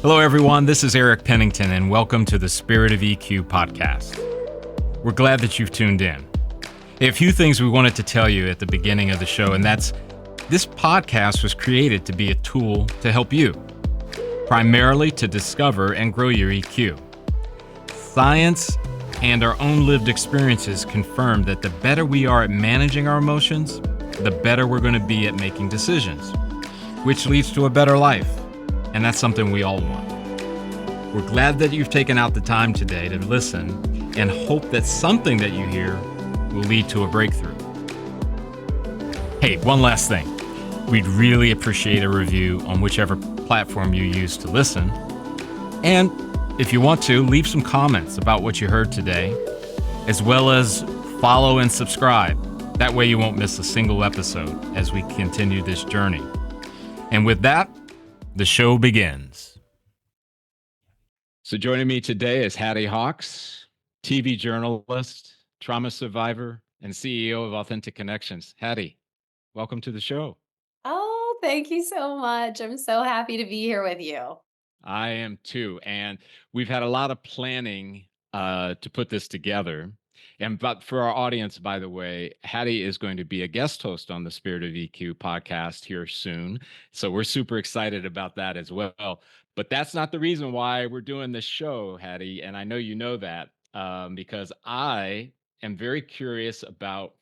Hello, everyone. This is Eric Pennington, and welcome to the Spirit of EQ podcast. We're glad that you've tuned in. A few things we wanted to tell you at the beginning of the show, and that's this podcast was created to be a tool to help you, primarily to discover and grow your EQ. Science and our own lived experiences confirm that the better we are at managing our emotions, the better we're going to be at making decisions, which leads to a better life. And that's something we all want. We're glad that you've taken out the time today to listen and hope that something that you hear will lead to a breakthrough. Hey, one last thing. We'd really appreciate a review on whichever platform you use to listen. And if you want to, leave some comments about what you heard today, as well as follow and subscribe. That way you won't miss a single episode as we continue this journey. And with that, the show begins. So joining me today is Hattie Hawks, TV journalist, trauma survivor, and CEO of Authentic Connections. Hattie, welcome to the show. Oh, thank you so much. I'm so happy to be here with you. I am too. And we've had a lot of planning to put this together. But for our audience, by the way, Hattie is going to be a guest host on the Spirit of EQ podcast here soon. So we're super excited about that as well. But that's not the reason why we're doing this show, Hattie. And I know you know that because I am very curious about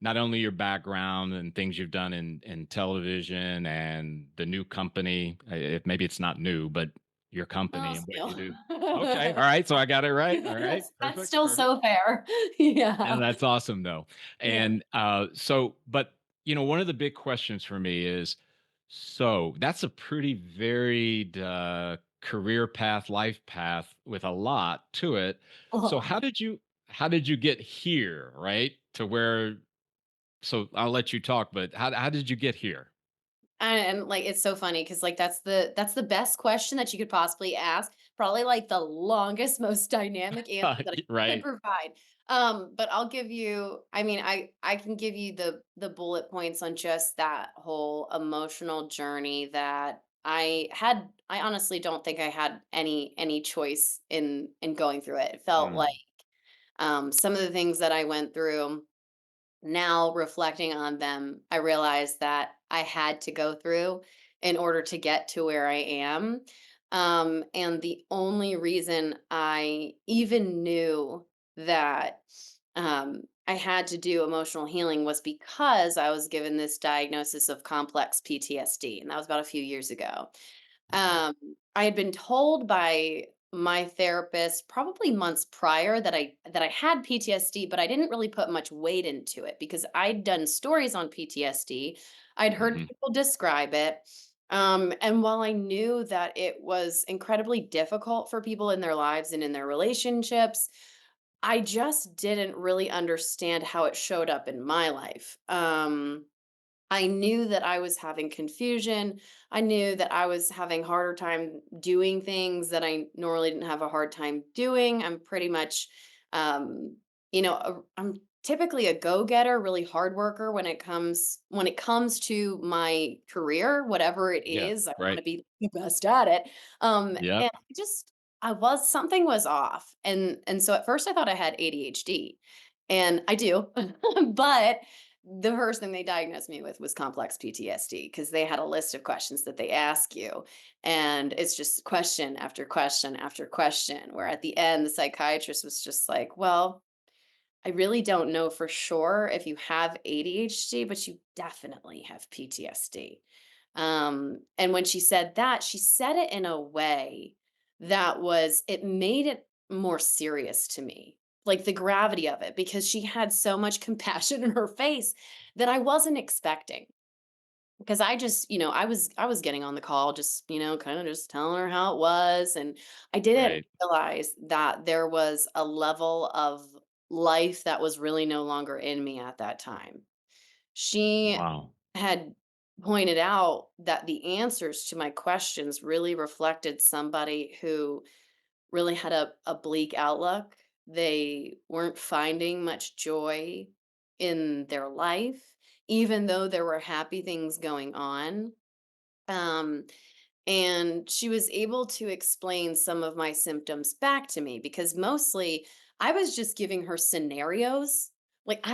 not only your background and things you've done in television and the new company. If maybe it's not new, but your company Oh, and what you still. do. Okay, all right. So I got it right. All right, That's perfect, still perfect. so fair. And Yeah. that's awesome, though. Yeah. And but one of the big questions for me is, so that's a pretty varied career path, life path with a lot to it. A So lot. how did you get here, right? To where so I'll let you talk, but how did you get here? And like it's so funny because like that's the best question that you could possibly ask. Probably like the longest, most dynamic answer that I could Right. provide. But I'll give you, I mean, I can give you the bullet points on just that whole emotional journey that I had. I honestly don't think I had any choice in going through it. It felt like Mm, some of the things that I went through, now reflecting on them, I realized that I had to go through in order to get to where I am. And the only reason I even knew that I had to do emotional healing was because I was given this diagnosis of complex PTSD. And that was about a few years ago. okay. Um, I had been told by my therapist probably months prior that I had PTSD, but I didn't really put much weight into it because I'd done stories on PTSD. I'd heard Mhm. people describe it. And while I knew that it was incredibly difficult for people in their lives and in their relationships, I just didn't really understand how it showed up in my life. I knew that I was having confusion. I knew that I was having harder time doing things that I normally didn't have a hard time doing. I'm pretty much, um, I'm typically a go-getter, really hard worker when it comes to my career, whatever it Yeah, is. I want right. to be the best at it. And Yep. something was off, and so at first I thought I had ADHD, and I do, but the first thing they diagnosed me with was complex PTSD because they had a list of questions that they ask you. And it's just question after question after question, where at the end, the psychiatrist was just like, well, I really don't know for sure if you have ADHD, but you definitely have PTSD. And when she said that, she said it in a way it made it more serious to me, like the gravity of it, because she had so much compassion in her face that I wasn't expecting. Because I was getting on the call, just, kind of just telling her how it was. And I didn't Right. realize that there was a level of life that was really no longer in me at that time. She Wow. had pointed out that the answers to my questions really reflected somebody who really had a bleak outlook. They weren't finding much joy in their life, even though there were happy things going on. Um, And she was able to explain some of my symptoms back to me because mostly I was just giving her scenarios. Like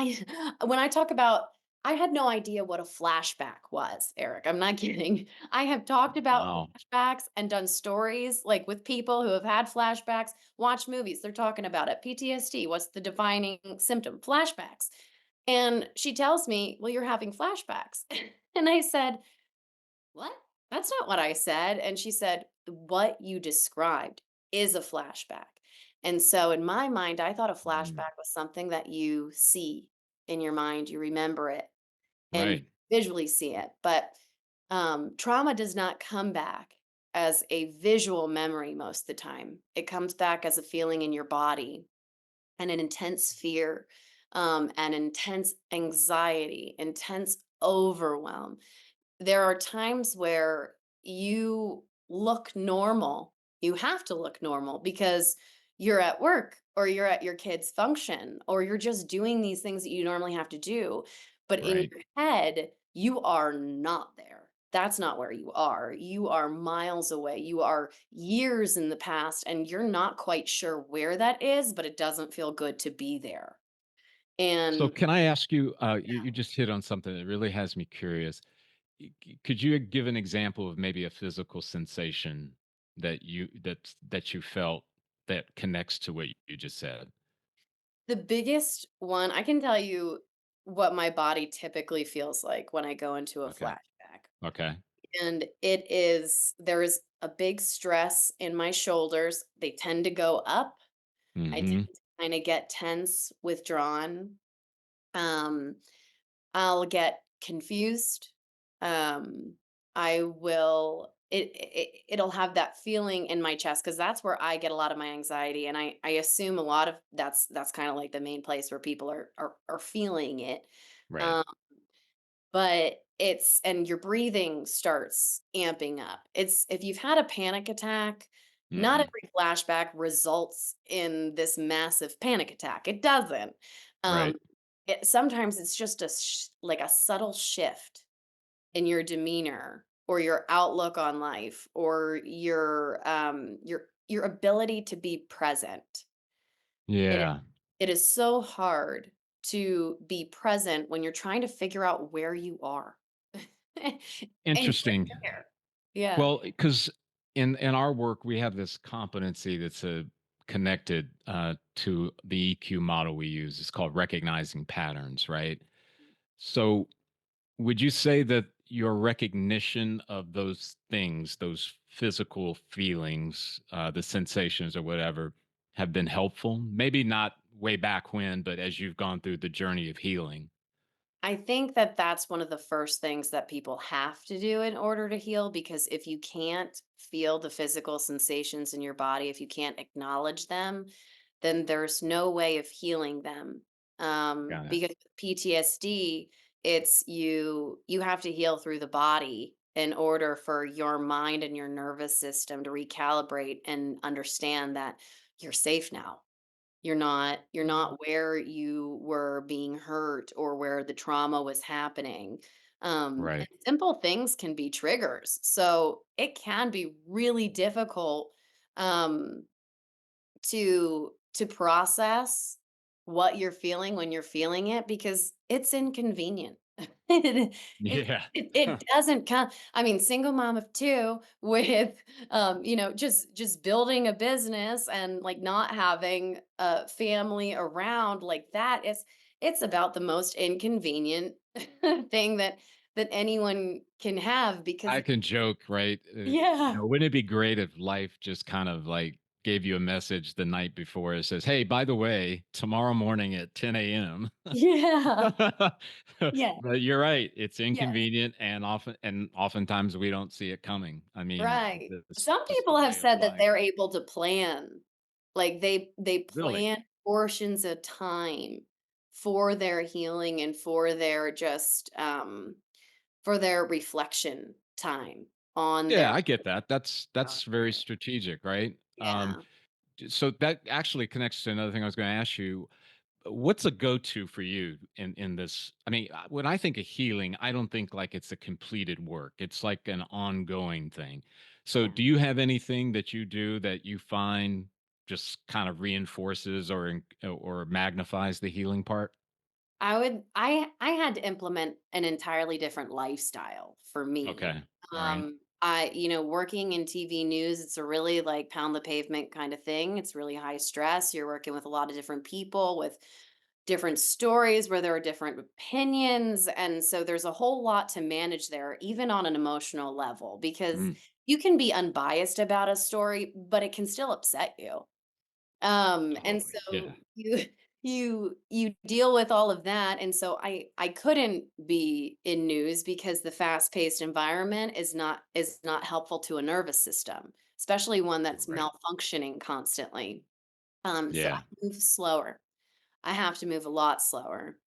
when I talk about, I had no idea what a flashback was, Eric. I'm not kidding. I have talked about Wow. flashbacks and done stories like with people who have had flashbacks, watch movies, they're talking about it. PTSD, what's the defining symptom? Flashbacks. And she tells me, "Well, you're having flashbacks." And I said, "What? That's not what I said." And she said, "What you described is a flashback." And so in my mind, I thought a Mm, flashback was something that you see in your mind, you remember it and you right. visually see it. But trauma does not come back as a visual memory most of the time. It comes back as a feeling in your body and an intense fear, and intense anxiety, intense overwhelm. There are times where you look normal. You have to look normal because you're at work or you're at your kid's function or you're just doing these things that you normally have to do. But in Right. your head, you are not there. That's not where you are. You are miles away. You are years in the past and you're not quite sure where that is, but it doesn't feel good to be there. So And can I ask you, you just hit on something that really has me curious. Could you give an example of maybe a physical sensation that you felt that connects to what you just said? the biggest one, I can tell you what my body typically feels like when I go into a Okay. flashback. Okay. And it is, there is a big stress in my shoulders. They tend to go up. I tend Hmm. to kind of get tense, withdrawn. Um, I'll get confused. Um, I will it'll have that feeling in my chest because that's where I get a lot of my anxiety, and I assume a lot of that's kind of like the main place where people are feeling it. Right. Um, but it's and your breathing starts amping up. It's if you've had a panic attack, not Hmm. every flashback results in this massive panic attack. It doesn't. Um, Right. sometimes it's just like a subtle shift in your demeanor or your outlook on life or your ability to be present. It Yeah. it is so hard to be present when you're trying to figure out where you are. And you're Interesting. there. Yeah. Well, because in our work we have this competency that's connected to the EQ model we use. It's called recognizing patterns, right? So would you say that your recognition of those things, those physical feelings, the sensations or whatever, have been helpful? Maybe not way back when, but as you've gone through the journey of healing. I think that that's one of the first things that people have to do in order to heal, because if you can't feel the physical sensations in your body, if you can't acknowledge them, then there's no way of healing them. Got it. Because with PTSD, it's you have to heal through the body in order for your mind and your nervous system to recalibrate and understand that you're safe now. You're not where you were being hurt or where the trauma was happening. And Right. simple things can be triggers. So it can be really difficult um, to process what you're feeling when you're feeling it because it's inconvenient. it, it Yeah. it doesn't come. I mean, single mom of two with just building a business and like not having a family around like that. It's about the most inconvenient thing that anyone can have because I can joke, right? yeah. Wouldn't it be great if life just kind of like gave you a message the night before? It says, "Hey, by the way, tomorrow morning at 10 a.m." Yeah. Yeah. But you're right; it's Yeah. inconvenient, and oftentimes we don't see it coming. I mean, Right. it's Some just the people have way of said that life. they're able to plan. Like they Really? plan portions of time for their healing and for their just for their reflection time on Yeah, their I get that. That's very process. strategic, right? Yeah. So that actually connects to another thing I was going to ask you. What's a go-to for you in this? I mean, when I think of healing, I don't think like it's a completed work. It's like an ongoing thing. So Yeah. do you have anything that you do that you find just kind of reinforces or magnifies the healing part? I had to implement an entirely different lifestyle for me. Okay. All right. Working in TV news, it's a really like pound the pavement kind of thing. It's really high stress. You're working with a lot of different people with different stories where there are different opinions. And so there's a whole lot to manage there, even on an emotional level, because Mm. you can be unbiased about a story, but it can still upset you. And Oh, so yeah. you deal with all of that, and so I couldn't be in news because the fast-paced environment is not helpful to a nervous system, especially one that's Right. malfunctioning constantly. So I Yeah. move slower. I have to move a lot slower.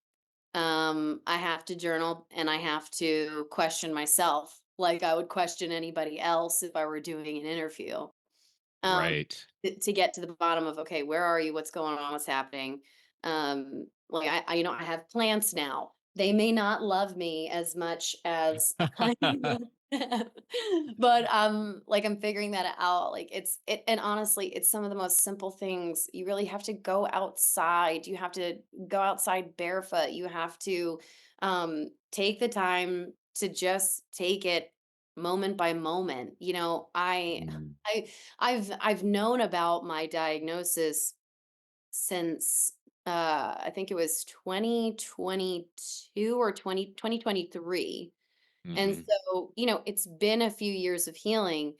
I have to journal and I have to question myself like I would question anybody else if I were doing an interview. um, Right. to get to the bottom of, okay, where are you? What's going on? What's happening? Like I have plants now. They may not love me as much as I love them, but like I'm figuring that out. Like and honestly, it's some of the most simple things. You really have to go outside. You have to go outside barefoot. You have to take the time to just take it moment by moment. Mm. I I've known about my diagnosis since I think it was 2022 or 2023. And Mhm. so, it's been a few years of healing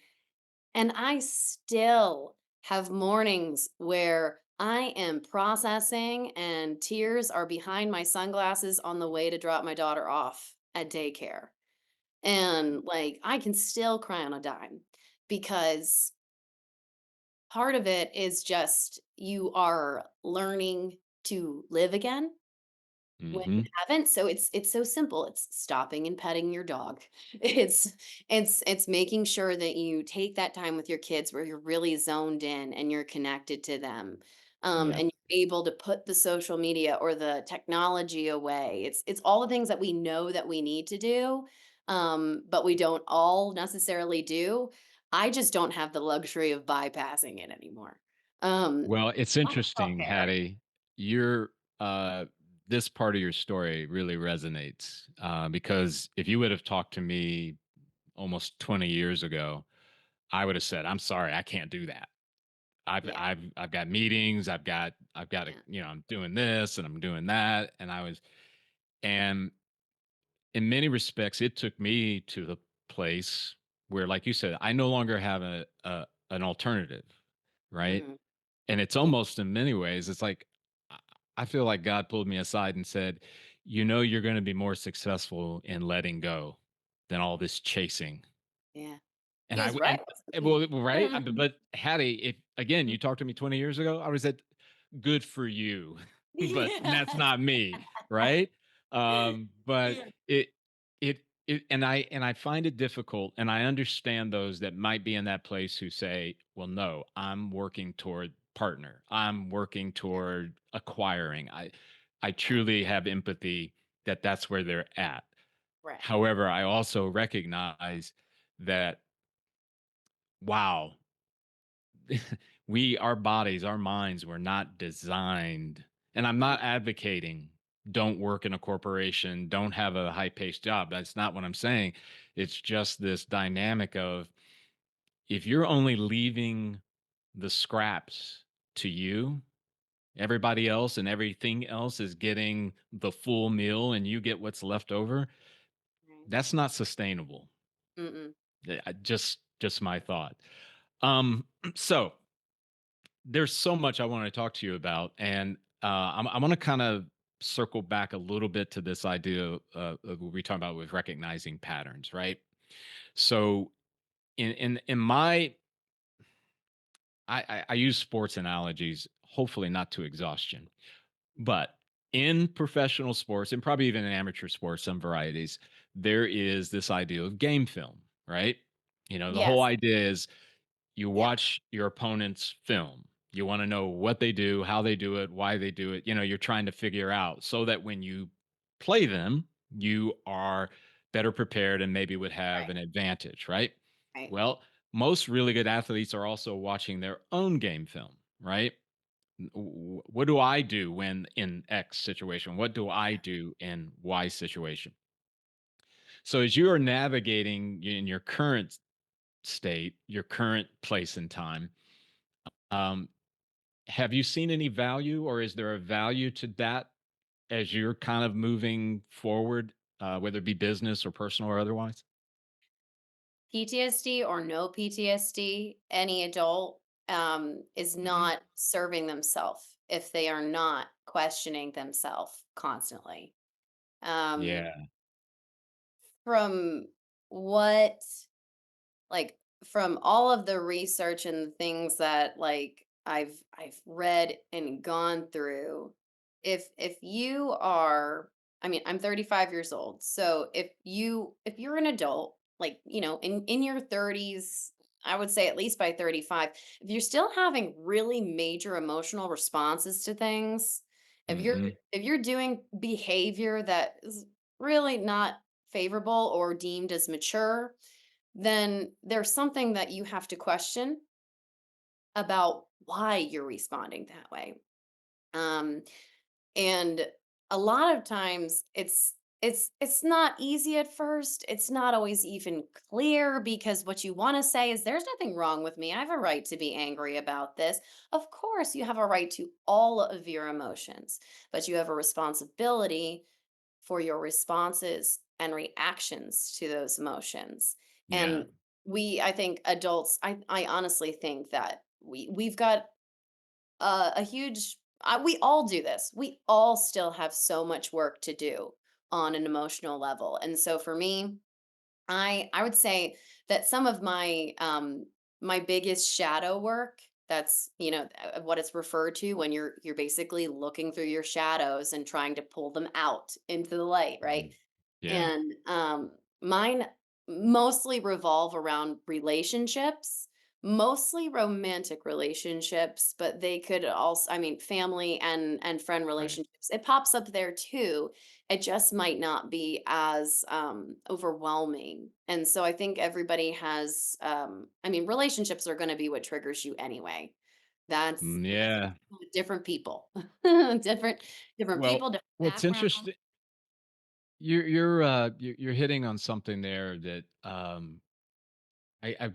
and I still have mornings where I am processing and tears are behind my sunglasses on the way to drop my daughter off at daycare. And like I can still cry on a dime because part of it is just you are learning to live again when you Mhm. haven't. So it's so simple. It's stopping and petting your dog. It's making sure that you take that time with your kids where you're really zoned in and you're connected to them. Yeah. And you're able to put the social media or the technology away. It's all the things that we know that we need to do, but we don't all necessarily do. I just don't have the luxury of bypassing it anymore. Well, it's I'm interesting, self-care. Hattie. Your this part of your story really resonates because if you would have talked to me almost 20 years ago, I would have said, "I'm sorry, I can't do that. Yeah, I've got meetings. I've got yeah, I'm doing this and I'm doing that." And in many respects, it took me to the place where, like you said, I no longer have an alternative, right? mhm, And it's yeah, almost in many ways, it's like I I feel like God pulled me aside and said, "You know, you're going to be more successful in letting go than all this chasing." yeah. And He I was w right, and wasn't he? well, right? But Hattie, if again, you talked to me 20 years ago, I would have said, "Good for you." But that's Yeah. not me, right? But Yeah, and I find it difficult, and I understand those that might be in that place who say, "Well, no, I'm working toward partner. I'm working yeah, toward acquiring." I right, truly have empathy that that's where they're at. right, However, I also recognize that, wow, our bodies, our minds were not designed, and I'm mhm, not advocating don't work in a corporation, don't have a high-paced job. That's not what I'm saying. It's just this dynamic of if you're only leaving the scraps to you, everybody else and everything else is getting the full meal and you get what's left over, right, that's not sustainable. mm-mm, Just my thought. Um, so there's so much I want to talk to you about, and I want to kind of circle back a little bit to this idea of what we talk about with recognizing patterns, right? So, in my, I use sports analogies, hopefully not to exhaustion, but in professional sports and probably even in amateur sports, some varieties, there is this idea of game film, right? The whole yes, idea is you yeah, watch your opponent's film. You want to know what they do, how they do it, why they do it. You're trying to figure out so that when you play them, you are better prepared and maybe would have right, an advantage, right? right, Well, most really good athletes are also watching their own game film, right? What do I do when in X situation? What do I do in Y situation? So as you are navigating in your current state, your current place and time, um, have you seen any value, or is there a value to that as you're kind of moving forward, whether it be business or personal or otherwise? PTSD or no PTSD, any adult is Mhm. not serving themselves if they are not questioning themselves constantly. Um, Yeah, from what like from all of the research and the things that I've read and gone through, if you are, I mean, I'm 35 years old, so if you're an adult, like, in your 30s, I would say at least by 35, if you're still having really major emotional responses to things, if you're mhm, if you're doing behavior that is really not favorable or deemed as mature, then there's something that you have to question about why you're responding that way. Um, and a lot of times it's not easy at first. It's not always even clear because what you want to say is there's nothing wrong with me. I have a right to be angry about this. Of course, you have a right to all of your emotions, but you have a responsibility for your responses and reactions to those emotions. yeah, And I think adults, I honestly think that we've got a huge, we all do this. We all still have so much work to do on an emotional level. And so for me, I would say that some of my biggest shadow work, that's, what it's referred to when you're basically looking through your shadows and trying to pull them out into the light, right? mhm, yeah, And mine mostly revolve around relationships, mostly romantic relationships, but they could also, I mean, family and friend right. relationships. It pops up there too. It just might not be as overwhelming. And so I think everybody has, I mean, relationships are going to be what triggers you anyway. That's Yeah. different people, different Well, people, different what's background. interesting, you're hitting on something there that, I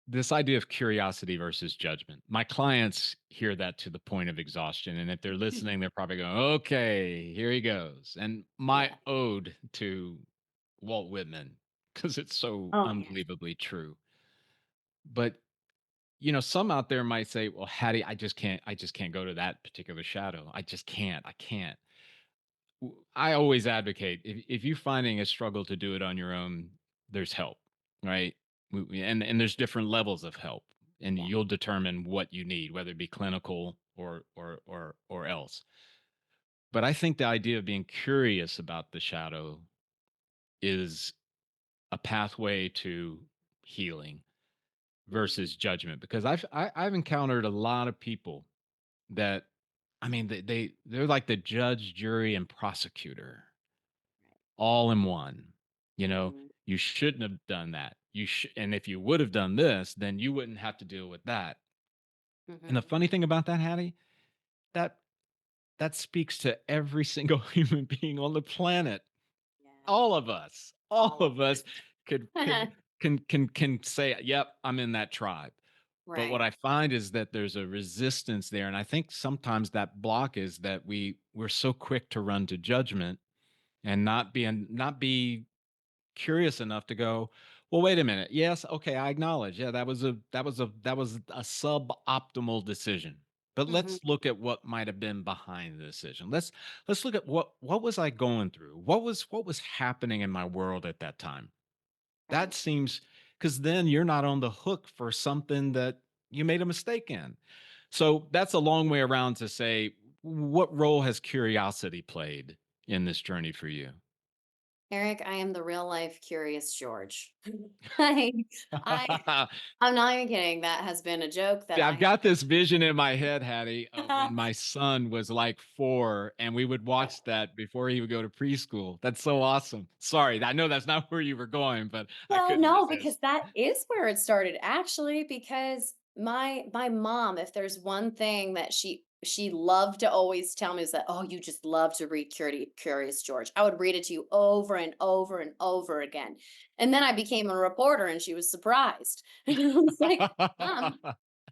this idea of curiosity versus judgment. My clients hear that to the point of exhaustion, and if they're listening, they're probably going, "Okay, here he goes." And my Yeah. ode to Walt Whitman, because it's so Oh yeah. unbelievably true. But some out there might say, "Well, Hattie, I just can't go to that particular shadow. I just can't. I can't." I always advocate, if you're finding a struggle to do it on your own, there's help, right? And there's different levels of help, and Yeah. you'll determine what you need, whether it be clinical or else. But I think the idea of being curious about the shadow is a pathway to healing Mhm. versus judgment, because I've encountered a lot of people that, I mean, they're like the judge, jury, and prosecutor Right. all in one. Mhm. You shouldn't have done that. And if you would have done this, then you wouldn't have to deal with that. And the Mhm. funny thing about that, Hattie, that that speaks to every single human being on the planet. Yeah. All All of of us could us. can say, "Yep, I'm in that tribe." But what Right. I find is that there's a resistance there, and I think sometimes that block is that we're so quick to run to judgment and not be curious enough to go, well, wait a minute. Yes, okay, I acknowledge. Yeah, that was a suboptimal decision. But let's Mhm. look at what might have been behind the decision. Let's look at what was I going through? What was happening in my world at that time? That Right. seems, because then you're not on the hook for something that you made a mistake in. So that's a long way around to say, what role has curiosity played in this journey for you? Eric, I am the real life Curious George. I, I, I'm not even kidding. That has been a joke that Yeah, I I've have. got this vision in my head, Hattie, of when my son was like 4 and we would watch that before he would go to preschool. That's so awesome. Sorry, I know that's not where you were going, but I Well, couldn't no, resist. because that is where it started actually, because my mom, if there's one thing that she loved to always tell me is that, "Oh, you just love to read Curious George." I would read it to you over and over and over again. And then I became a reporter and she was surprised. And I was like, "Mom,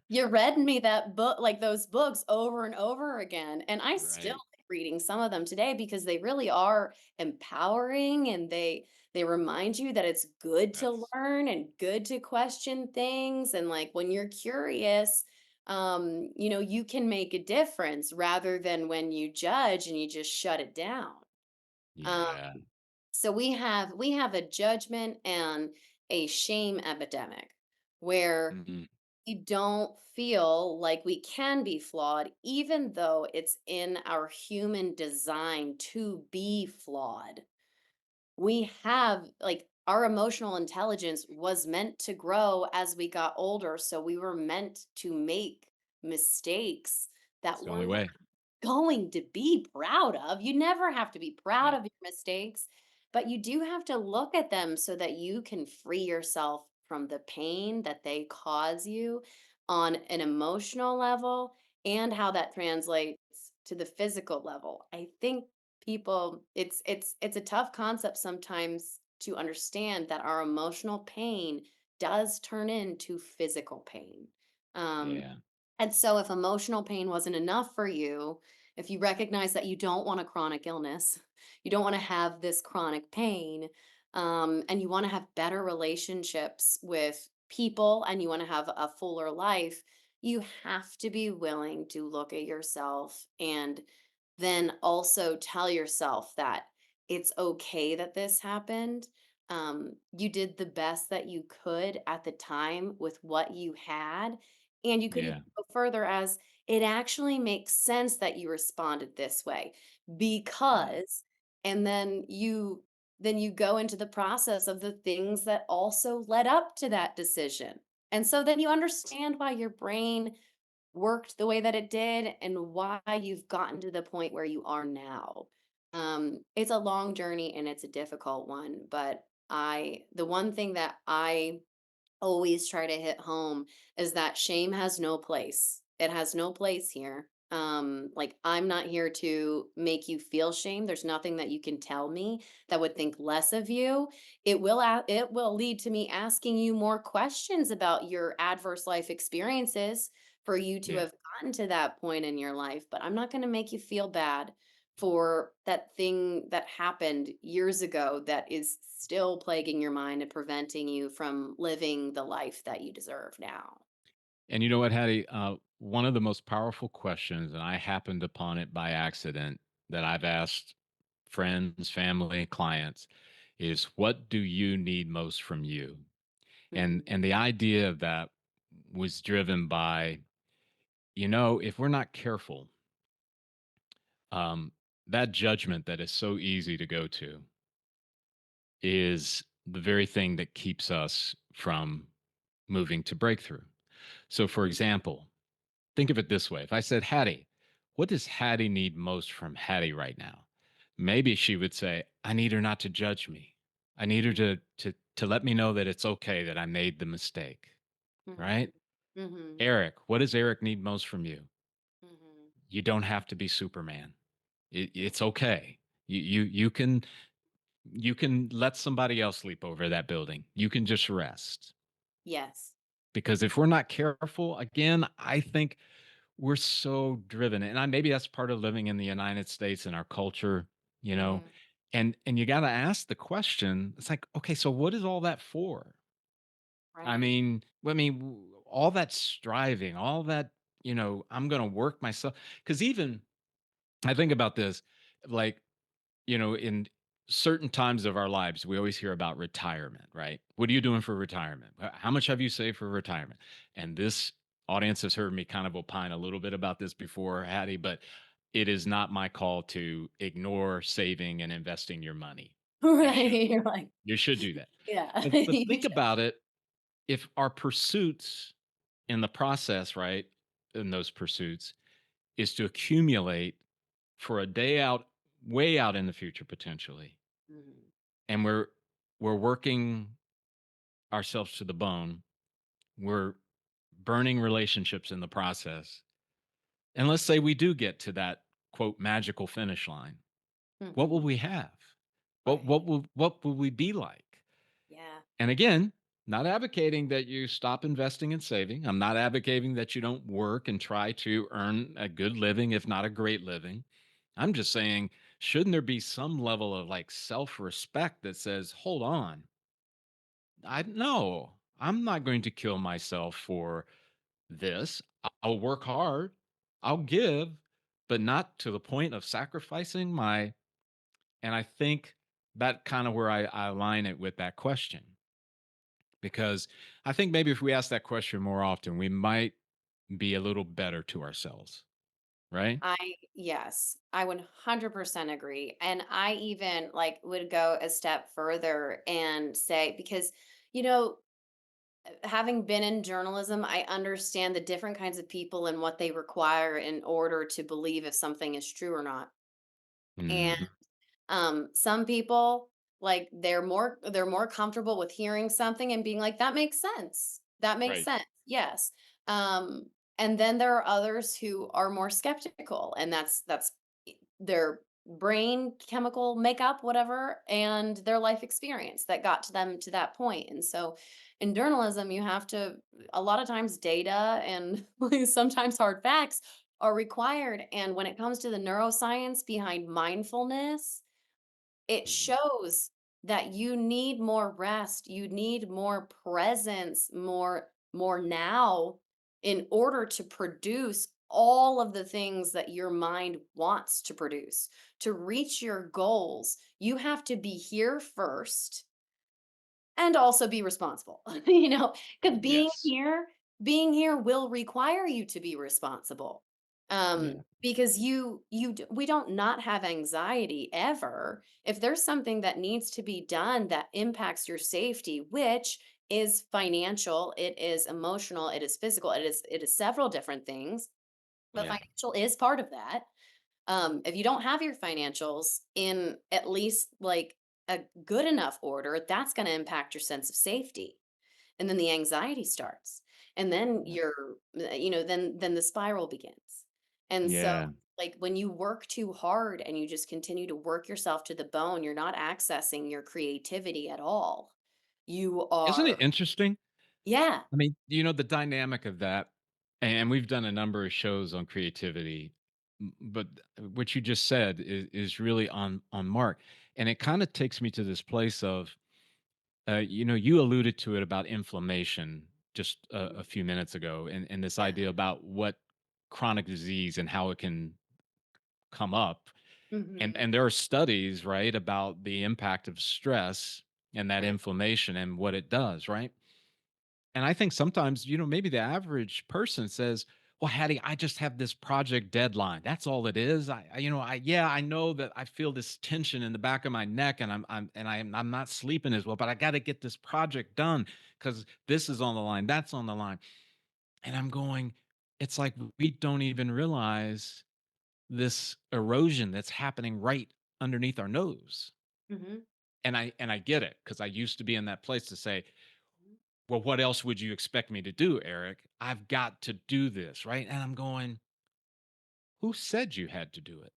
you read me that book, like those books over and over again." And I still Right. like reading some of them today because they really are empowering, and they remind you that it's good to That's learn and good to question things. And like when you're curious, you can make a difference rather than when you judge and you just shut it down. Um, yeah. so we have a judgment and a shame epidemic where Mhm. we don't feel like we can be flawed, even though it's in our human design to be flawed. We have, like, our emotional intelligence was meant to grow as we got older. So we were meant to make mistakes It's that the we're only not way. going to be proud of. You never have to be proud Yeah. of your mistakes, but you do have to look at them so that you can free yourself from the pain that they cause you on an emotional level, and how that translates to the physical level. I think people, it's a tough concept sometimes to understand that our emotional pain does turn into physical pain. Um, Yeah. and so, if emotional pain wasn't enough for you, if you recognize that you don't want a chronic illness, you don't want to have this chronic pain, and you want to have better relationships with people, and you want to have a fuller life, you have to be willing to look at yourself and then also tell yourself that it's okay that this happened. You did the best that you could at the time with what you had, and you could even Yeah. go further as it actually makes sense that you responded this way Yeah. because, and then you go into the process of the things that also led up to that decision. And so then you understand why your brain worked the way that it did and why you've gotten to the point where you are now. It's a long journey and it's a difficult one, but the one thing that I always try to hit home is that shame has no place. It has no place here. Like, I'm not here to make you feel shame. There's nothing that you can tell me that would think less of you. It will lead to me asking you more questions about your adverse life experiences for you to Yeah. have gotten to that point in your life, but I'm not going to make you feel bad for that thing that happened years ago that is still plaguing your mind and preventing you from living the life that you deserve now. And you know what, Hattie? One of the most powerful questions, and I happened upon it by accident, that I've asked friends, family, clients is, what do you need most from you? Mhm. And the idea of that was driven by, if we're not careful, um, that judgment that is so easy to go to is the very thing that keeps us from moving to breakthrough. So, for example, think of it this way. If I said, Hattie, what does Hattie need most from Hattie right now? Maybe she would say, I need her not to judge me. I need her Mhm. to let me know that it's okay that I made the mistake. Mhm. Right? Mhm. Eric, what does Eric need most from you? Mhm. You don't have to be Superman. It's okay. You can let somebody else sleep over that building. You can just rest. Yes. Because if we're not careful, again, I think we're so driven, and maybe that's part of living in the United States and our culture, you know. Mhm. And you got to ask the question. It's like, okay, so what is all that for? Right. All that striving, all that, I'm going to work myself. Because even I think about this, like, in certain times of our lives, we always hear about retirement, right? What are you doing for retirement? How much have you saved for retirement? And this audience has heard me kind of opine a little bit about this before, Hattie, but it is not my call to ignore saving and investing your money. You should. Right, you're like, You should do that. yeah, But you think should. about it, if our pursuits in the process, right, in those pursuits is to accumulate for a day out, way out in the future potentially, Mhm. and we're working ourselves to the bone, we're burning relationships in the process. And let's say we do get to that quote magical finish line. What will Mhm. we have? Right. What will we be like? Yeah. And again, not advocating that you stop investing and saving. I'm not advocating that you don't work and try to earn a good living, if not a great living. I'm just saying, shouldn't there be some level of like self respect that says, hold on, I no, I'm not going to kill myself for this. I'll work hard, I'll give, but not to the point of sacrificing my. And I think that kind of where I align it with that question, because I think maybe if we ask that question more often, we might be a little better to ourselves, right? Yes, I 100% agree. And I even like would go a step further and say, because, you know, having been in journalism, I understand the different kinds of people and what they require in order to believe if something is true or not. And Mhm. some people, like, they're more comfortable with hearing something and being like, "That makes sense. That makes Right. sense. Yes." And then there are others who are more skeptical, and that's their brain chemical makeup, whatever, and their life experience that got to them to that point. And so in journalism, you have to a lot of times data and sometimes hard facts are required. And when it comes to the neuroscience behind mindfulness, it Mhm. shows that you need more rest, you need more presence, more now in order to produce all of the things that your mind wants to produce. To reach your goals, you have to be here first and also be responsible. Because Yes. being here will require you to be responsible. Yeah. Because we don't not have anxiety ever. If there's something that needs to be done that impacts your safety, which is financial, it is emotional, it is physical, it is several different things, but Yeah. financial is part of that. If you don't have your financials in at least like a good enough order, that's going to impact your sense of safety. And then the anxiety starts. And then Yeah. then the spiral begins. And so Yeah. like when you work too hard and you just continue to work yourself to the bone, you're not accessing your creativity at all. You Isn't it are, interesting? yeah. I mean, the dynamic of that, and we've done a number of shows on creativity, but what you just said is really on mark, and it kind of takes me to this place of, you alluded to it about inflammation just a few minutes ago, and this Yeah. idea about what chronic disease and how it can come up, and Hmm. and there are studies, right, about the impact of stress and that Right. inflammation and what it does, right? And I think sometimes, maybe the average person says, "Well, Hattie, I just have this project deadline. That's all it is. Yeah, I know that I feel this tension in the back of my neck, and I'm not sleeping as well, but I got to get this project done because this is on the line, that's on the line." And I'm going, it's like we don't even realize this erosion that's happening right underneath our nose. Hmm. And I get it because I used to be in that place to say, well, what else would you expect me to do, Eric? I've got to do this, right? And I'm going, who said you had to do it?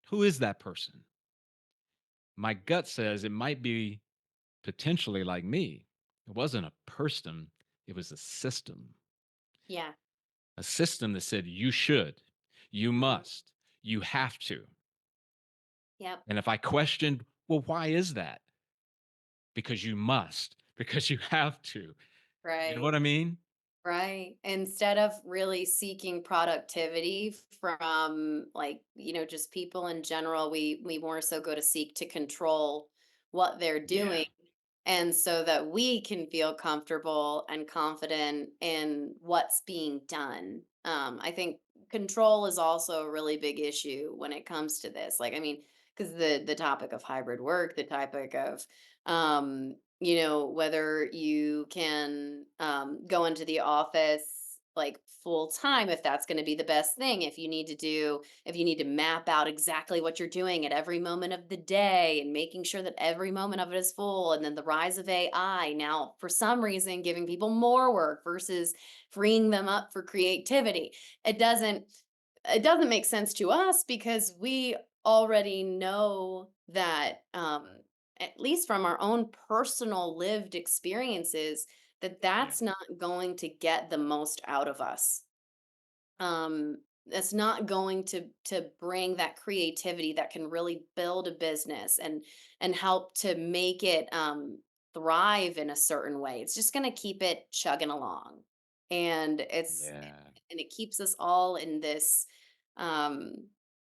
Who is that person? My gut says it might be potentially like me. It wasn't a person, it was Yeah. a system that said, you should, you Mhm. must, you have to. Yep. And if I questioned, well, why is that? Because you must, because you have to. You know what Right. I mean? Right. Instead of really seeking productivity from like, just people in general, we more so go to seek to control what they're doing. Yeah. And so that we can feel comfortable and confident in what's being done. I think control is also a really big issue when it comes to this. Like, I mean, because the topic of hybrid work, the topic of whether you can go into the office like full time, if that's going to be the best thing, if you need to map out exactly what you're doing at every moment of the day and making sure that every moment of it is full. And then the rise of AI now, for some reason, giving people more work versus freeing them up for creativity. It doesn't it doesn't make sense to us because we already know that at least from our own personal lived experiences, that Yeah. that's not going to get the most out of us. That's not going to bring that creativity that can really build a business and help to make it thrive in a certain way. It's just going to keep it chugging along, and Yeah. it keeps us all in um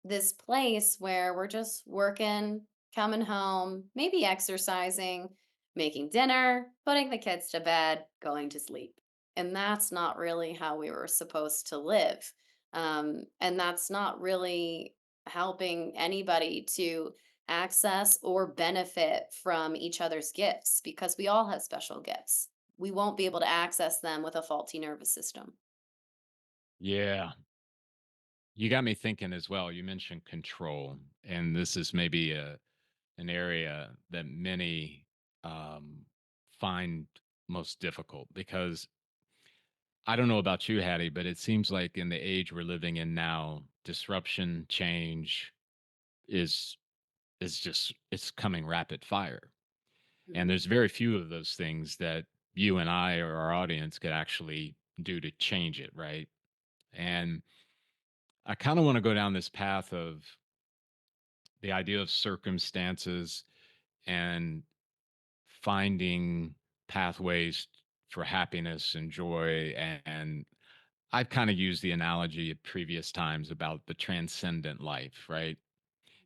this place where we're just working, coming home, maybe exercising, making dinner, putting the kids to bed, going to sleep. And that's not really how we were supposed to live. And that's not really helping anybody to access or benefit from each other's gifts because we all have special gifts. We won't be able to access them with a faulty nervous system. Yeah. You got me thinking as well. You mentioned control, and this is maybe an area that many um, find most difficult because I don't know about you, Hattie, but it seems like in the age we're living in now, disruption, change is just it's coming rapid fire. And Mhm. there's very few of those things that you and I or our audience could actually do to change it, right? And I kind of want to go down this path of the idea of circumstances and finding pathways for happiness and joy. And I've kind of used the analogy at previous times about the transcendent life, right?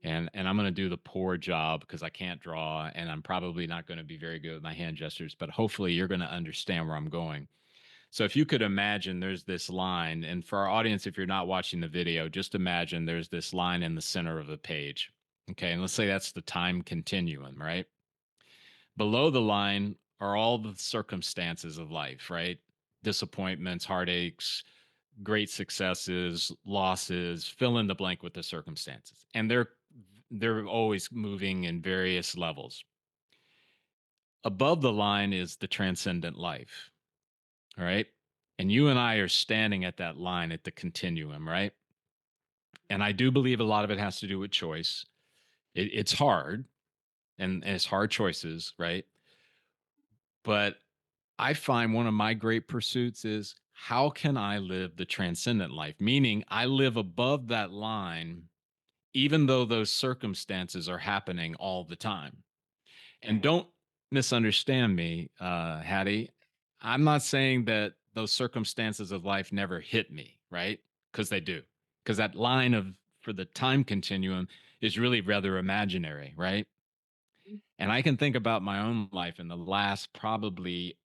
And I'm going to do the poor job because I can't draw and I'm probably not going to be very good with my hand gestures, but hopefully you're going to understand where I'm going. So if you could imagine there's this line, and for our audience, if you're not watching the video, just imagine there's this line in the center of the page. Okay. And let's say that's the time continuum, right? Below the line are all the circumstances of life, right? Disappointments, heartaches, great successes, losses, fill in the blank with the circumstances. And they're always moving in various levels. Above the line is the transcendent life. All right. And you and I are standing at that line at the continuum, right? And I do believe a lot of it has to do with choice. It's hard and it's hard choices, right? But I find one of my great pursuits is how can I live the transcendent life? Meaning I live above that line, even though those circumstances are happening all the time. And Right. don't misunderstand me, Hattie. I'm not saying that those circumstances of life never hit me, right? Because they do. Because that line of for the time continuum is really rather imaginary, right? And I can think about my own life in the last probably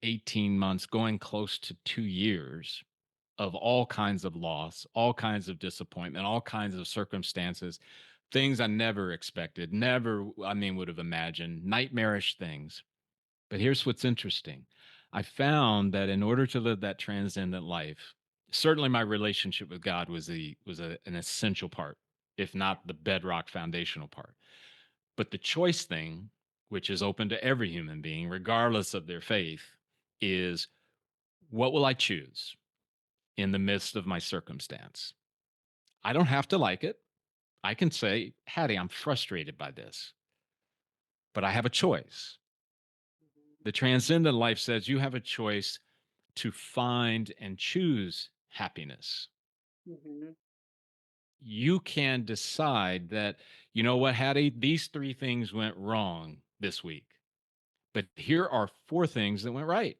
18 months, going close to 2 years of all kinds of loss, all kinds of disappointment, all kinds of circumstances, things I never expected, never, I mean, would have imagined, nightmarish things. But here's what's interesting. I found that in order to live that transcendent life, certainly my relationship with God an essential part, if Yeah. not the bedrock foundational part. But the choice thing, which is open to every human being, regardless of their faith, is what will I choose in the midst of my circumstance? I don't have to like it. I can say, Hattie, I'm frustrated by this, but I have a choice. The transcendent life says you have a choice to find and choose happiness. Mhm. You can decide that, you know what, Hattie, these three things went wrong this week, but here are four things that went right.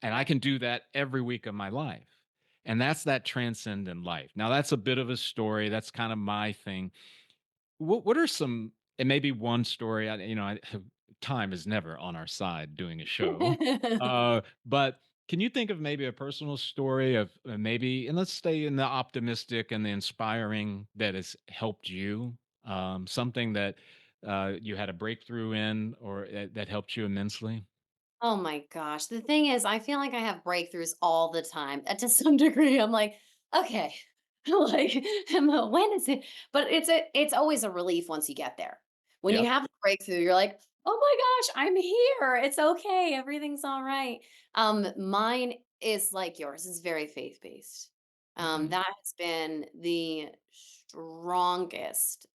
And I Yeah. can do that every week of my life. And that's that transcendent life. Now, that's a bit of a story. That's kind of my thing. What are some, and maybe one story, time is never on our side doing a show. But can you think of maybe a personal story of maybe, and let's stay in the optimistic and the inspiring that has helped you? Something that you had a breakthrough in, or that helped you immensely? Oh my gosh. The thing is, I feel like I have breakthroughs all the time. To some degree, I'm like, okay, like, when is it? But it's always a relief once you get there. When you Yep. have the breakthrough, you're like, oh my gosh, I'm here. It's okay. Everything's all right. Mine is like yours. It's very faith based. Hmm. That has been the strongest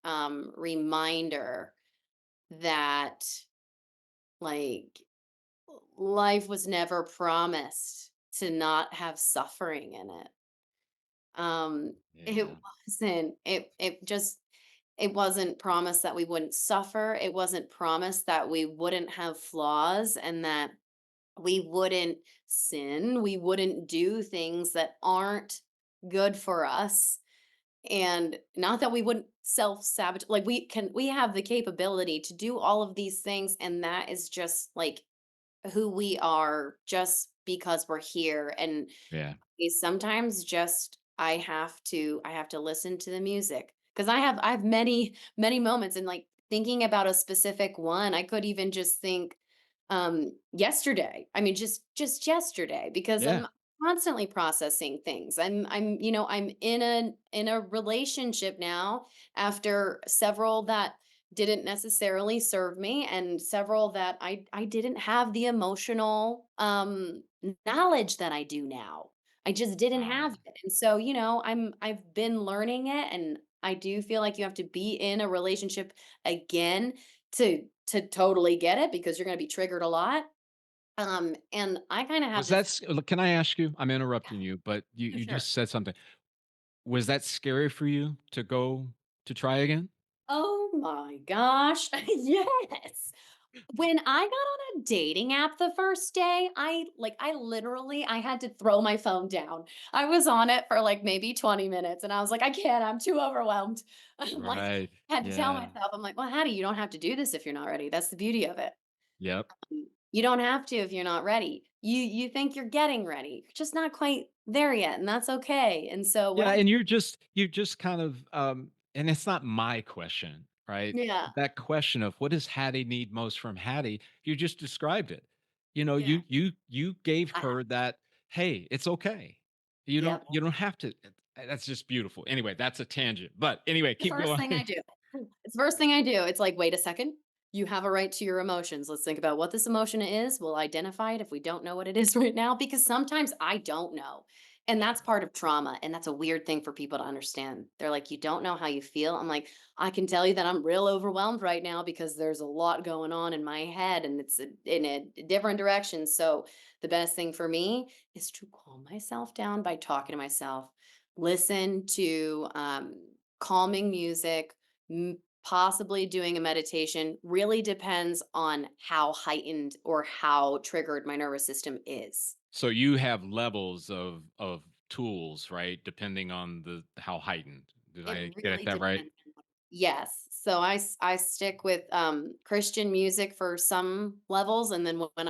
reminder that like life was never promised to not have suffering in it. It Yeah. it wasn't promised that we wouldn't suffer. It wasn't promised that we wouldn't have flaws and that we wouldn't sin. We wouldn't do things that aren't good for us. And not that we wouldn't self-sabotage. Like we have the capability to do all of these things. And that is just like who we are just because we're here. And Yeah. sometimes just I have to listen to the music because I have many moments and like thinking about a specific one. I could even just think yesterday. I mean just yesterday because Yeah. I'm constantly processing things. I'm in a relationship now after several that didn't necessarily serve me and several that I didn't have the emotional knowledge that I do now. I just didn't Wow. have it. And so, I've been learning it and I do feel like you have to be in a relationship again to totally get it because you're going to be triggered a lot. And I kind of have Was this. that look, can I ask you? I'm interrupting you, but you Yeah, you sure. just said something. Was that scary for you to go to try again? Oh my gosh. Yes. When I got on a dating app the first day, I literally I had to throw my phone down. I was on it for like maybe 20 minutes and I was like, I can't, I'm too overwhelmed. I'm like, Right. I had to tell Yeah. myself, I'm like, well, Hattie, you don't have to do this if you're not ready. That's the beauty of it. Yep. You don't have to if you're not ready. You think you're getting ready. You're just not quite there yet, and that's okay. And so what Yeah, I and you just kind of and it's not my question, right? yeah, That question of what does Hattie need most from Hattie, you just described it. yeah. You gave I have her that, hey, it's okay. yep. You don't have to. That's just beautiful. Anyway, that's a tangent. But anyway, The keep first going. thing I do. It's the first thing I do. It's like, "Wait a second. You have a right to your emotions. Let's think about what this emotion is. We'll identify it if we don't know what it is right now, because sometimes I don't know. And that's part of trauma, and that's a weird thing for people to understand. They're like, "You don't know how you feel?" I'm like, "I can tell you that I'm real overwhelmed right now because there's a lot going on in my head, and it's in a different direction." So, the best thing for me is to calm myself down by talking to myself, listen to, calming music, possibly doing a meditation really depends on how heightened or how triggered my nervous system is. So you have levels of tools, right? Depending on the how heightened. Did It I get really that right? depends. Yes. So I stick with Christian music for some levels, and then when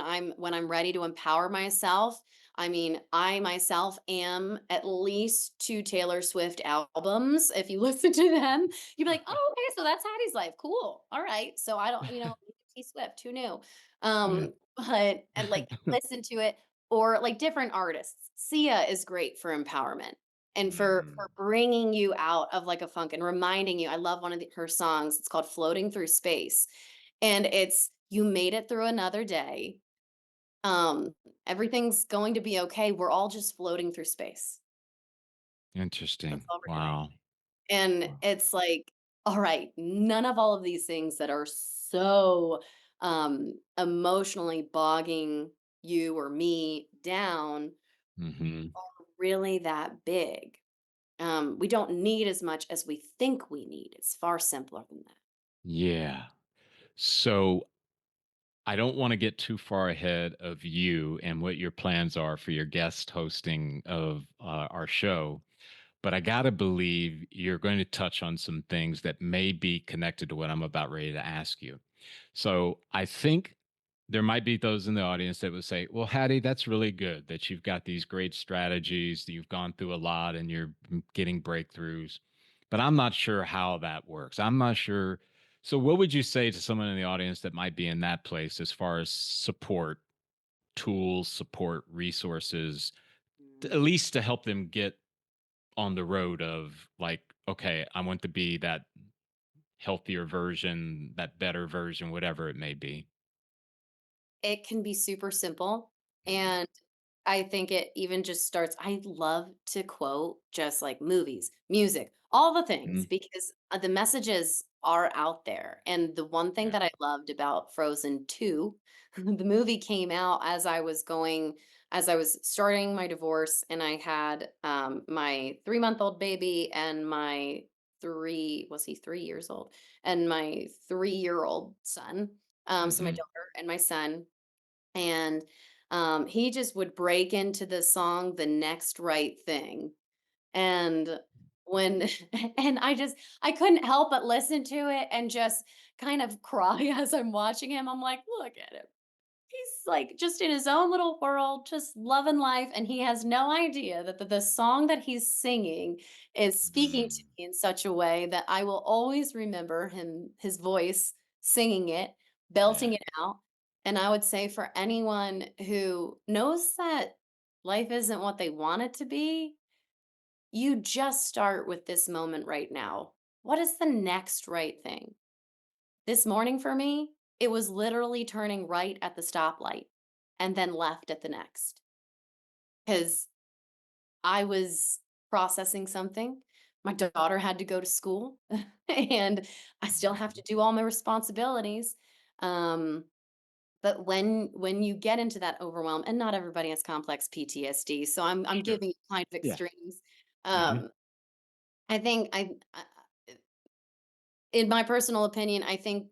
I'm ready to empower myself, I mean, I myself am at least two Taylor Swift albums. If you listen to them, you'd be like, "Oh, okay, so that's Hattie's life. Cool. All right." So I don't, T Swift, who knew? Yeah. But and like listen to it or like different artists. Sia is great for empowerment and for Mhm. bringing you out of like a funk and reminding you. I love one of her songs. It's called Floating Through Space. And it's you made it through another day. Um Everything's going to be okay. We're all just floating through space. That's Interesting. all we're doing. Wow. And Wow. it's like, all right, none of all of these things that are so emotionally bogging you or me down Mhm. are really that big. We don't need as much as we think we need. It's far simpler than that. Yeah. So I don't want to get too far ahead of you and what your plans are for your guest hosting of our show, but I got to believe you're going to touch on some things that may be connected to what I'm about ready to ask you. So I think there might be those in the audience that would say, well, Hattie, that's really good that you've got these great strategies, that you've gone through a lot and you're getting breakthroughs. but I'm not sure how that works. I'm not sure. So, what would you say to someone in the audience that might be in that place as far as support, tools, support, resources, at Mm. least to help them get on the road of like, okay, I want to be that healthier version, that better version, whatever it may be? It can be super simple, Mhm. and I think it even just starts I love to quote just like movies, music, all the things Mhm. because, the messages are out there, and the one thing Yeah. that I loved about Frozen 2, the movie came out as I was starting my divorce, and I had, my three-month-old baby and my 3 was he 3 years old? And my three-year-old son, so my Mhm. daughter and my son, and, he just would break into the song "The Next Right Thing," and when and I couldn't help but listen to it and just kind of cry as I'm watching him. I'm like, "Look at him. He's, like, just in his own little world, just loving life, and he has no idea that the song that he's singing is speaking to Mm. me in such a way that I will always remember his voice singing it, Yeah. belting it out, and I would say for anyone who knows that life isn't what they want it to be, you just start with this moment right now. What is the next right thing? This morning for me, it was literally turning right at the stoplight and then left at the next because I was processing something. My daughter had to go to school and I still have Mhm. to do all my responsibilities. Um, but when you get into that overwhelm, and not everybody has complex PTSD, so I'm Sure. giving you kind of Yeah. extremes. Mhm. Um, I think in my personal opinion, I think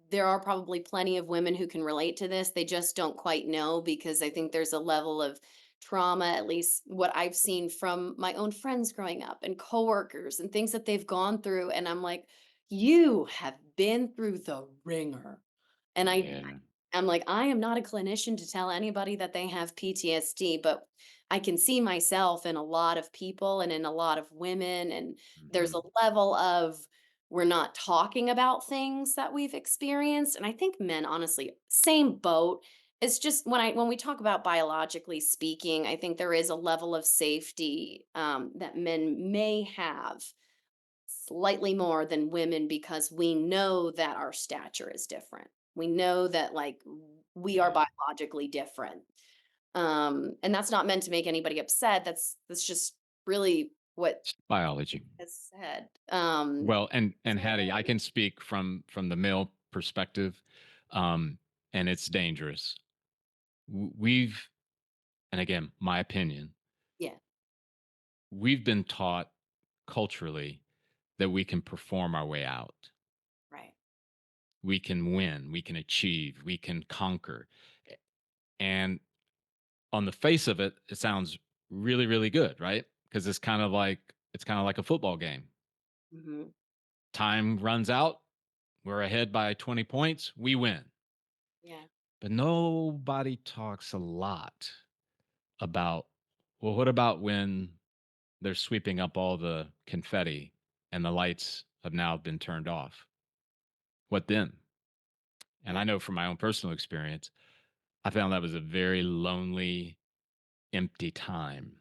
there are probably plenty of women who can relate to this. They just don't quite know because I think there's a level of trauma, at least what I've seen from my own friends growing up and coworkers and things that they've gone through. And I'm like, you have been through the ringer. And Yeah. I'm like, I am not a clinician to tell anybody that they have PTSD, but I can see myself in a lot of people and in a lot of women. And there's a Mhm. level of we're not talking about things that we've experienced. And I think men, honestly, same boat. It's just when we talk about biologically speaking, I think there is a level of safety that men may have slightly more than women because we know that our stature is different. We know that we are Yeah. biologically different. And that's not meant to make anybody upset. That's just really what It's biology. is said. Well, and So Hattie, I can speak from the male perspective, um, and it's dangerous. We've, and again, my opinion, yeah, we've been taught culturally that we can perform our way out. right. We can win, we can achieve, we can conquer. And on the face of it, it sounds really, really good, right? Because it's kind of like a football game. Mhm. Time runs out, we're ahead by 20 points, we win. Yeah. But nobody talks a lot about, well, what about when they're sweeping up all the confetti and the lights have now been turned off? What then? And I Yeah. know from my own personal experience, I found that was a very lonely, empty time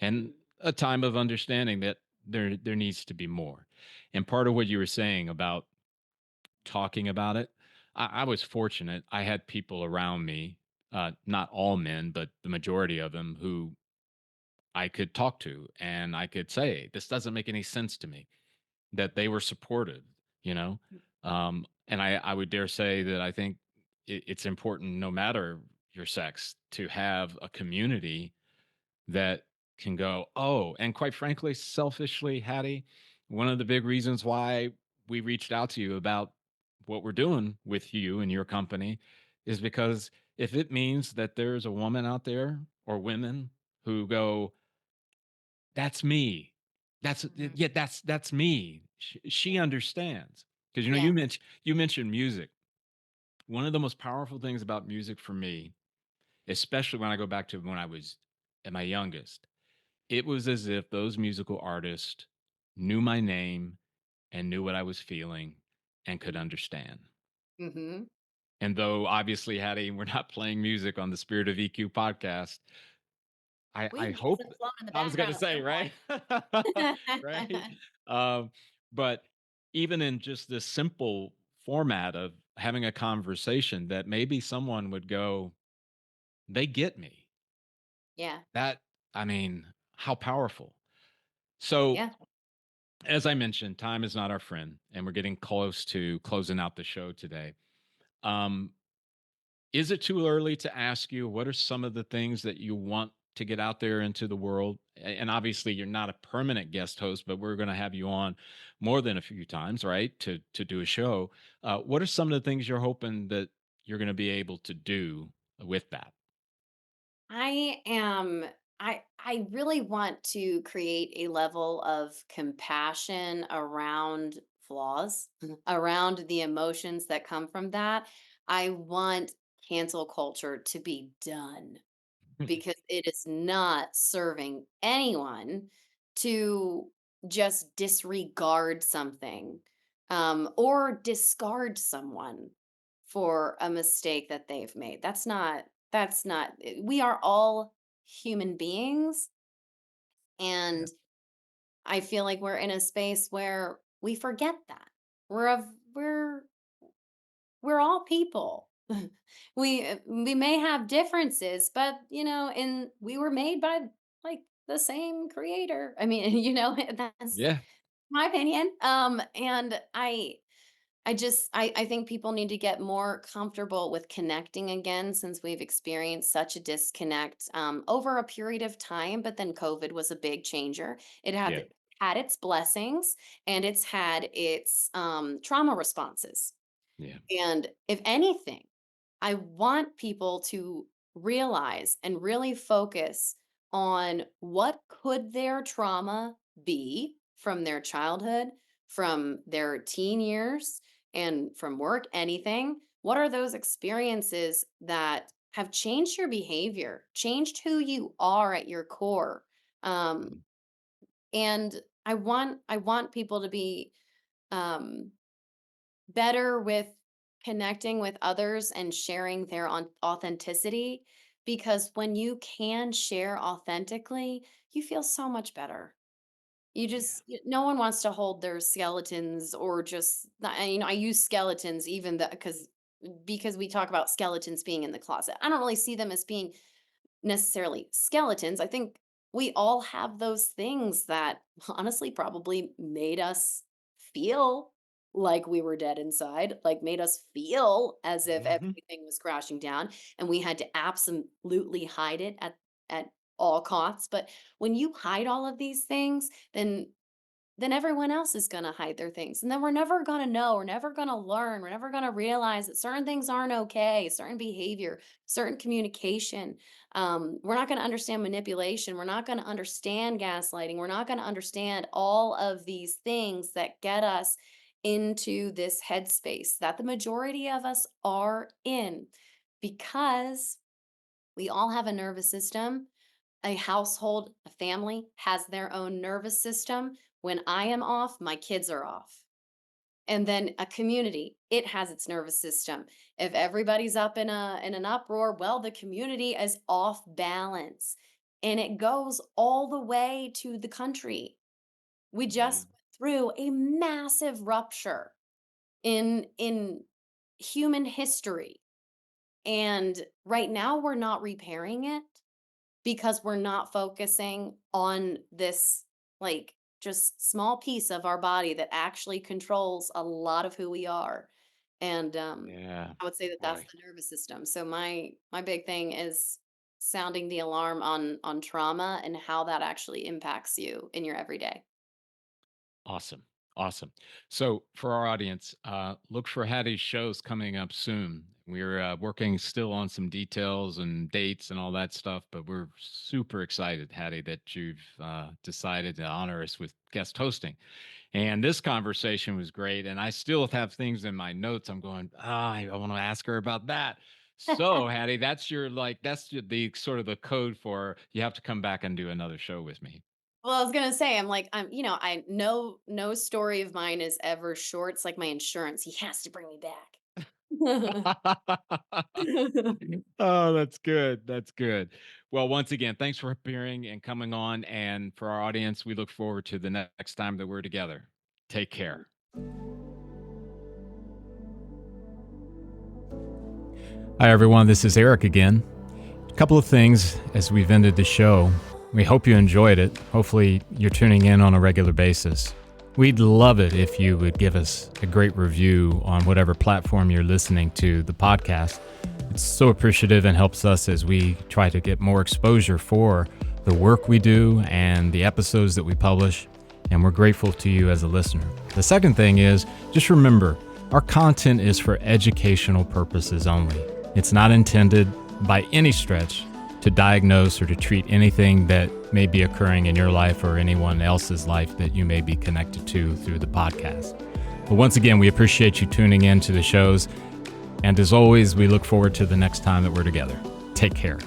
and Mhm. a time of understanding that there needs to be more. And part of what you were saying about talking about it, I was fortunate. I had people around me, not all men, but the majority of them who I could talk to and I could say, this doesn't make any sense to me, that they were supportive, you know? And I would dare say that I think it's important, no matter your sex, to have a community that can go, oh, and quite frankly, selfishly, Hattie, one of the big reasons why we reached out to you about what we're doing with you and your company is because if it means that there's a woman out there or women who go, that's me. Mhm. That's me. She Yeah. understands. Because Yeah. you mentioned music. One of the most powerful things about music for me, especially when I go back to when I was at my youngest, it was as if those musical artists knew my name and knew what I was feeling and could understand. Mhm. And though obviously, Hattie, we're not playing music on the Spirit of EQ podcast, I We can get hope some flow in the I was gonna background at say, some right? Right? point. Um, but even in just this simple format of having a conversation that maybe someone would go, "They get me." Yeah. That I mean, how powerful. So, Yeah. as I mentioned, time is not our friend, and we're getting close to closing out the show today. Um, Is it too early to ask you what are some of the things that you want to get out there into the world? And obviously, you're not a permanent guest host, but we're going to have you on more than a few times, right? To do a show. What are some of the things you're hoping that you're going to be able to do with that? I am I really want to create a level of compassion around flaws, around the emotions that come from that. I want cancel culture to be done because it is not serving anyone to just disregard something or discard someone for a mistake that they've made. We are all human beings, Yeah. and I feel like we're in a space where we forget that. We're of we're all people. We may have differences, but and we were made by like the same creator. I mean, that's Yeah. my opinion. And I think people need to get more comfortable with connecting again since we've experienced such a disconnect over a period of time. But then COVID was a big changer. It Yeah. had its blessings and it's had its trauma responses. Yeah. And if anything, I want people to realize and really focus on what could their trauma be from their childhood, from their teen years, and from work, anything. What are those experiences that have changed your behavior, changed who you are at your core? Um, Mhm. and I want people to be um, better with connecting with others and sharing their authenticity because when you can share authentically, you feel so much better. Yeah. No one wants to hold their skeletons or just I use skeletons even that because we talk about skeletons being in the closet. I don't really see them as being necessarily skeletons. I think we all have those things that honestly probably made us feel like we were dead inside, like made us feel as if Mhm. everything was crashing down and we had to absolutely hide it at all costs. But when you hide all of these things, then everyone else is going to hide their things. And then we're never going to know, we're never going to learn, we're never going to realize that certain things aren't okay, certain behavior, certain communication. We're not going to understand manipulation. We're not going to understand gaslighting. We're not going to understand all of these things that get us into this headspace that the majority of us are in because we all have a nervous system. A household, a family has their own nervous system. When I am off, my kids are off. And then a community, it has its nervous system. If everybody's up in an uproar, well, the community is off balance. And it goes all the way to the country. We Yeah. just went through a massive rupture in human history. And right now we're not repairing it because we're not focusing on this like just small piece of our body that actually controls a lot of who we are. And Yeah. I would say that that's Boy. the nervous system. So my big thing is sounding the alarm on trauma and how that actually impacts you in your everyday. Awesome. Awesome. So, for our audience, look for Hattie's shows coming up soon. We're working still on some details and dates and all that stuff, but we're super excited, Hattie, that you've decided to honor us with guest hosting. And this conversation was great. And I still have things in my notes. I'm going, I want to ask her about that. So, Hattie, that's your like, that's the sort of the code for you have to come back and do another show with me. Well, I was gonna say, I'm like, I no story of mine is ever short. It's like my insurance. He has to bring me back. Oh, that's good. That's good. Well, once again, thanks for appearing and coming on. And for our audience, we look forward to the next time that we're together. Take care. Hi, everyone. This is Eric again. A couple of things as we've ended the show. We hope you enjoyed it. Hopefully, you're tuning in on a regular basis. We'd love it if you would give us a great review on whatever platform you're listening to the podcast. It's so appreciative and helps us as we try to get more exposure for the work we do and the episodes that we publish. And we're grateful to you as a listener. The second thing is just remember, our content is for educational purposes only. It's not intended by any stretch to diagnose or to treat anything that may be occurring in your life or anyone else's life that you may be connected to through the podcast. But once again, we appreciate you tuning in to the shows. And as always, we look forward to the next time that we're together. Take care.